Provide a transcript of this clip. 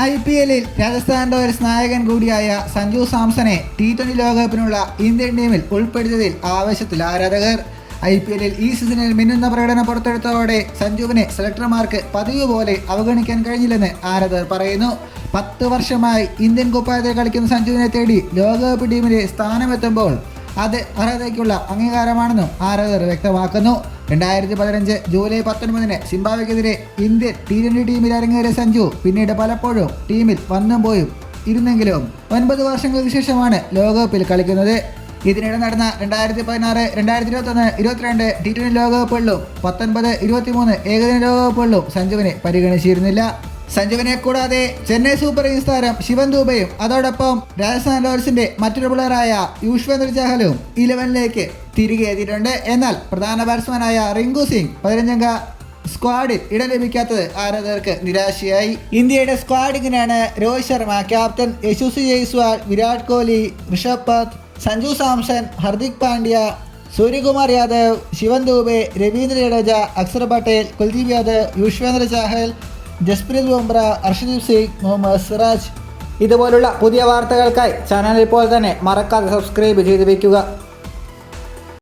IPL-ൽ Rajasthan Royals നായകൻ കൂടിയായ Sanju സാംസനെ T20 ലോകകപ്പിനുള്ള Indian ടീമിൽ ഉൾപ്പെടുത്തിയതിൽ ആവേശത്തിൽ ആരാധകർ. IPL-ൽ ഈ സീസണിൽ മിന്നുന്ന പ്രകടനം പുറത്തെടുത്തതോടെ സഞ്ജുവിനെ സെലക്ടർമാർക്ക് പതിവ് പോലെ അവഗണിക്കാൻ കഴിഞ്ഞില്ലെന്ന് ആരാധകർ പറയുന്നു. 10 വർഷമായി ഇന്ത്യൻ കുപ്പായത്തിൽ കളിക്കുന്ന സഞ്ജുവിനെ തേടി ലോകകപ്പ് ടീമിലെ സ്ഥാനമെത്തുമ്പോൾ അത് അർഹതയ്ക്കുള്ള അംഗീകാരമാണെന്നും ആരാധകർ വ്യക്തമാക്കുന്നു. 2015 ജൂലൈ 19 സിംബാബ്വെക്കെതിരെ ഇന്ത്യൻ T20 ടീമിൽ അരങ്ങേറിയ സഞ്ജു പിന്നീട് പലപ്പോഴും ടീമിൽ വന്നും പോയും ഇരുന്നെങ്കിലും 9 വർഷങ്ങൾക്ക് ശേഷമാണ് ലോകകപ്പിൽ കളിക്കുന്നത്. ഇതിനിടെ നടന്ന 2016, 2021, 22 T20 ലോകകപ്പുകളിലും 19, 23 ഏകദിന ലോകകപ്പുകളിലും സഞ്ജുവിനെ പരിഗണിച്ചിരുന്നില്ല. സഞ്ജുവിനെ കൂടാതെ ചെന്നൈ സൂപ്പർ കിങ്സ് താരം ശിവൻ ദൂബയും അതോടൊപ്പം രാജസ്ഥാൻ റോയൽസിന്റെ മറ്റൊരു പ്ലെയറായ യുസ്വേന്ദ്ര ചഹലും 11ലേക്ക് തിരികെ എത്തിയിട്ടുണ്ട്. എന്നാൽ പ്രധാന ബാറ്റ്സ്മാനായ റിങ്കു സിംഗ് 15-അംഗ സ്ക്വാഡിൽ ഇടം ലഭിക്കാത്തത് ആരാധകർക്ക് നിരാശയായി. ഇന്ത്യയുടെ സ്ക്വാഡിങ്ങിനാണ് രോഹിത് ശർമ്മ, ക്യാപ്റ്റൻ യശസ്വി ജയ്സ്വാൾ, വിരാട് കോഹ്ലി, ഋഷഭ് പന്ത്, സഞ്ജു സാംസൺ, ഹർദിക് പാണ്ഡ്യ, സൂര്യകുമാർ യാദവ്, ശിവൻ ദൂബെ, രവീന്ദ്ര ജഡേജ, അക്ഷർ പട്ടേൽ, കുൽദീപ് യാദവ്, യുസ്വേന്ദ്ര ചഹൽ, ജസ്പ്രീത് ബുംറ, അർഷദീപ് സിംഗ്, മുഹമ്മദ് സിറാജ്. ഇതുപോലുള്ള പുതിയ വാർത്തകൾക്കായി ചാനൽ ഇപ്പോൾ തന്നെ മറക്കാതെ സബ്സ്ക്രൈബ് ചെയ്ത് വയ്ക്കുക.